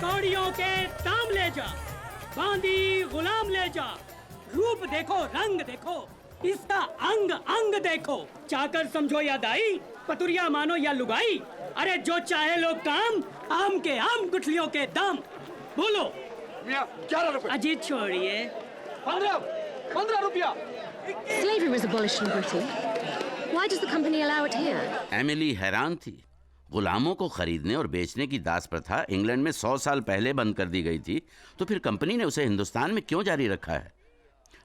कौड़ियों के दाम ले जा, बांदी गुलाम ले जा। रूप देखो, रंग देखो, इसका अंग अंग देखो। चाकर समझो या दाई, पतुरिया मानो या लुगाई, अरे जो चाहे लोग काम, आम के आम गुठलियों के दाम। बोलो। 11 रुपए। अजीत छोड़िए। 15 रुपया। Slavery was abolished in Britain. Why does the company allow it here? Emily हैरान थी। गुलामों को खरीदने और बेचने की दास प्रथा इंग्लैंड में 100 साल पहले बंद कर दी गई थी, तो फिर कंपनी ने उसे हिंदुस्तान में क्यों जारी रखा है?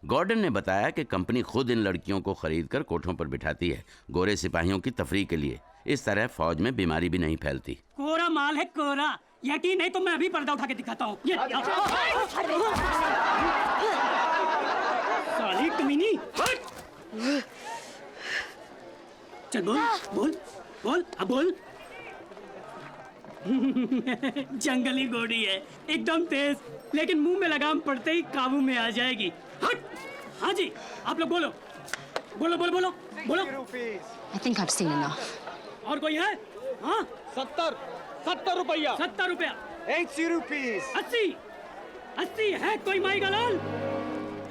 गॉर्डन ने बताया कि कंपनी खुद इन लड़कियों को खरीदकर कोठों पर बिठाती है, गोरे सिपाहियों की तफरीह के लिए। इस तरह फौज में बीमारी भी नहीं फैलती। कोरा माल है कोरा, यकीन नहीं तो मैं अभी पर्दा उठा के दिखाता हूँ। साली कमीनी, चल बोल बोल बोल, अब बोल। जंगली घोड़ी है, एकदम तेज, लेकिन मुंह में लगाम पड़ते ही काबू में आ जाएगी। हट। हाँ जी, आप लोग बोलो बोलो बोलो बोलो बोलो। I think I've seen enough. और कोई है? हाँ, 70 रुपया। 70 रुपया। 80 रुपीस। 80 है कोई माई गलाल?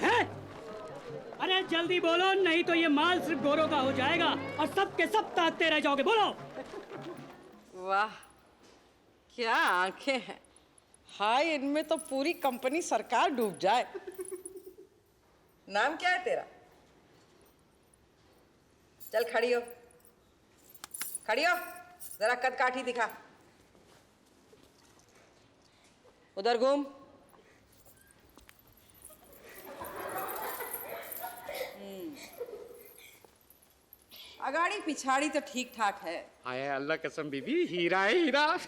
है? अरे जल्दी बोलो, नहीं तो ये माल सिर्फ गोरों का हो जाएगा और सब के सब ताकते रह जाओगे। बोलो। वाह, क्या आंखें हैं। हाय, इनमें तो पूरी कंपनी सरकार डूब जाए। नाम क्या है तेरा? चल खड़ी हो, खड़ी हो, जरा कद काठी दिखा। उधर घूम। अगाड़ी पिछाड़ी तो ठीक ठाक है। आए अल्लाह कसम बीबी, हीरा है हीरा।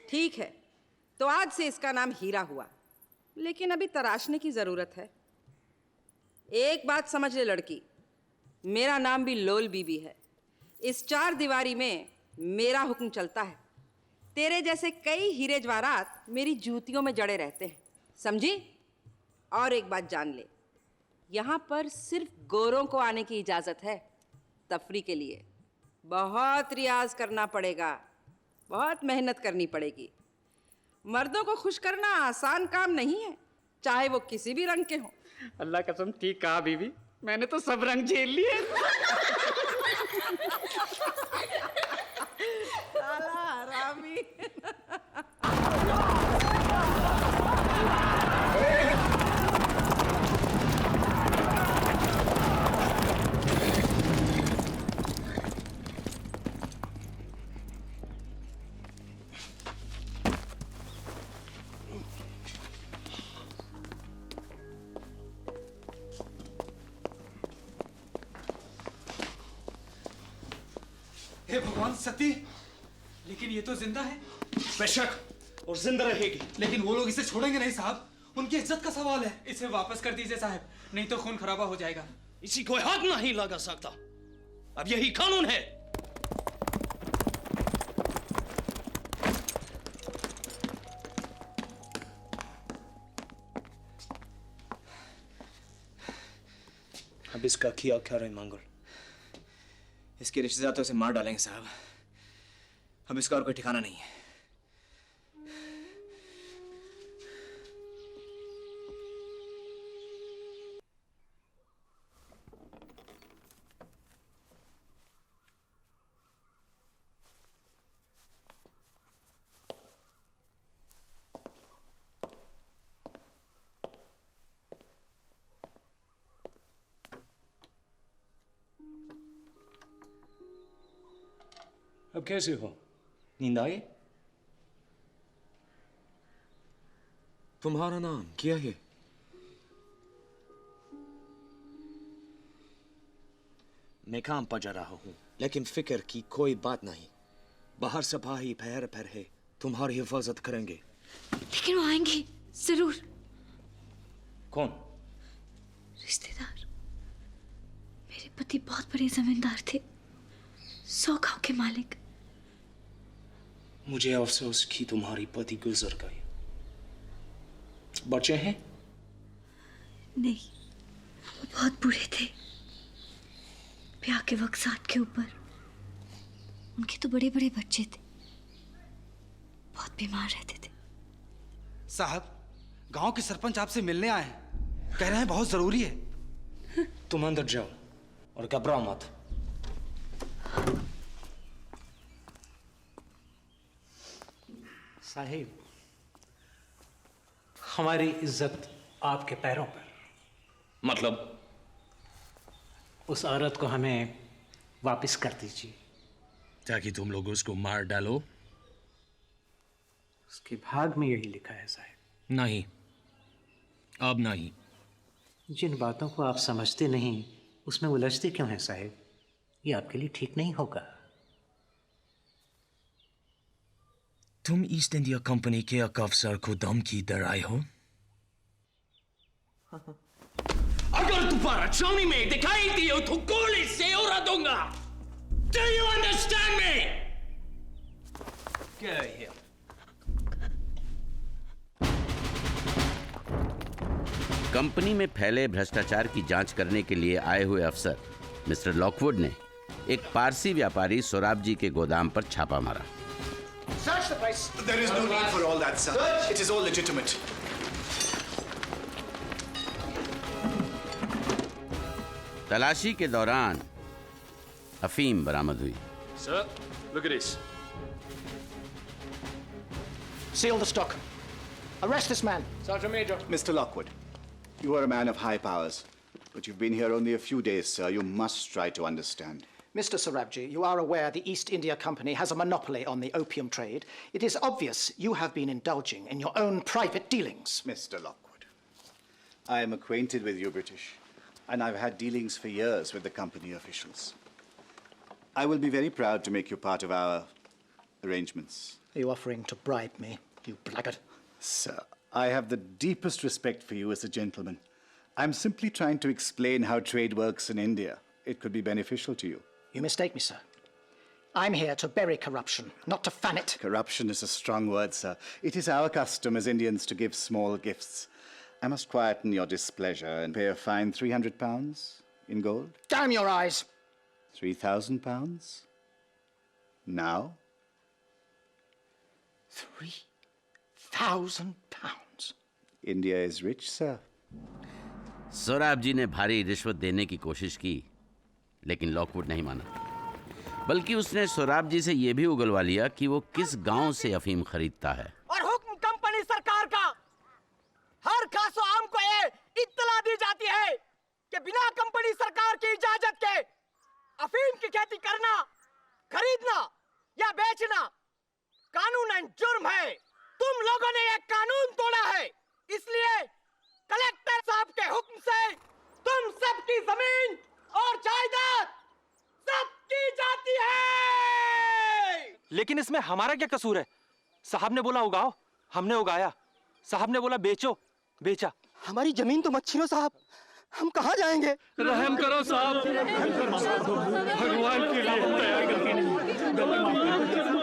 ठीक है, तो आज से इसका नाम हीरा हुआ, लेकिन अभी तराशने की जरूरत है। एक बात समझ ले लड़की, मेरा नाम भी लोल बीबी है। इस 4 दीवारी में मेरा हुक्म चलता है। तेरे जैसे कई हीरे जवाहरात मेरी जूतियों में जड़े रहते हैं, समझी? और एक बात जान ले, यहाँ पर सिर्फ गोरों को आने की इजाज़त है, तफरी के लिए। बहुत रियाज करना पड़ेगा, बहुत मेहनत करनी पड़ेगी। मर्दों को खुश करना आसान काम नहीं है, चाहे वो किसी भी रंग के हों। अल्लाह कसम ठीक कहा बीबी, मैंने तो सब रंग झेल लिए। साला हरामी। हे भगवान, सती, लेकिन ये तो जिंदा है। बेशक, और जिंदा रहेगी। लेकिन वो लोग इसे छोड़ेंगे नहीं साहब, उनकी इज्जत का सवाल है। इसे वापस कर दीजिए साहब, नहीं तो खून खराबा हो जाएगा। इसी को हाथ नहीं लगा सकता, अब यही कानून है। अब इसका क्या करें मंगल? इसके रिश्तेदार तो इसे मार डालेंगे साहब। अब इसका और कोई ठिकाना नहीं है। अब कैसे हो? नींद आई? तुम्हारा नाम क्या है? मैं काम पर जा रहा हूं, लेकिन फिक्र की कोई बात नहीं। बाहर सिपाही पैर पर है, तुम्हारी हिफाजत करेंगे। लेकिन वो आएंगे जरूर। कौन? रिश्तेदार। मेरे पति बहुत बड़े जमींदार थे, 100 गांव के मालिक। मुझे अफसोस कि तुम्हारी पति गुजर गए। बच्चे हैं? नहीं, वो बहुत बूढ़े थे। ब्याह के वक्त साथ के ऊपर उनके तो बड़े बड़े बच्चे थे, बहुत बीमार रहते थे। साहब, गांव के सरपंच आपसे मिलने आए हैं। कह रहे हैं बहुत जरूरी है। तुम अंदर जाओ और घबराओ मत। साहिब, हमारी इज्जत आपके पैरों पर। मतलब? उस औरत को हमें वापस कर दीजिए, ताकि तुम लोग उसको मार डालो। उसके भाग में यही लिखा है साहिब। नहीं, अब नहीं। जिन बातों को आप समझते नहीं उसमें उलझते क्यों हैं साहिब? ये आपके लिए ठीक नहीं होगा। तुम ईस्ट इंडिया कंपनी के एक अफसर को धमकी दे रहे हो? अगर दोबारा छावनी में दिखाई दियो तो गोली से उड़ा दूंगा। Do you understand me? Get here. Company में फैले भ्रष्टाचार की जांच करने के लिए आए हुए अफसर मिस्टर लॉकवुड ने एक पारसी व्यापारी सोराब जी के गोदाम पर छापा मारा। Search the place. There is no need for all that, sir. It is all legitimate. तलाशी के दौरान अफीम बरामद हुई। Sir, look at this. Seal the stock. Arrest this man. Sergeant Major. Mr. Lockwood, you are a man of high powers, but you've been here only a few days, sir. You must try to understand. Mr. Sarabji, you are aware the East India Company has a monopoly on the opium trade. It is obvious you have been indulging in your own private dealings. Mr. Lockwood, I am acquainted with you, British, and I've had dealings for years with the company officials. I will be very proud to make you part of our arrangements. Are you offering to bribe me, you blackguard? Sir, I have the deepest respect for you as a gentleman. I'm simply trying to explain how trade works in India. It could be beneficial to you. You mistake me, sir. I'm here to bury corruption, not to fan it. Corruption is a strong word, sir. It is our custom as Indians to give small gifts. I must quieten your displeasure and pay a fine £300 in gold. Damn your eyes! £3,000? Now? £3,000? India is rich, sir. Sorab जी ने भारी रिश्वत देने की कोशिश की, लेकिन Lockwood नहीं माना। बल्कि उसने सोराब जी से यह भी उगलवा लिया कि वो किस गांव से अफीम खरीदता है। और हुक्म कंपनी सरकार का हर खासो आम को ये इत्तला दी जाती है कि बिना कंपनी सरकार की इजाजत के अफीम की खेती करना, खरीदना या बेचना कानूनन जुर्म है। तुम लोगों ने एक कानून तोड़ा है, इसलिए कलेक्टर साहब के हुक्म से तुम सबकी जमीन और जायदाद सबकी जाती है। लेकिन इसमें हमारा क्या कसूर है? साहब ने बोला उगाओ, हमने उगाया। साहब ने बोला बेचो, बेचा। हमारी जमीन तो मत छीनो साहब, हम कहाँ जाएंगे? रहम करो साहब, भगवान के लिए दया करो।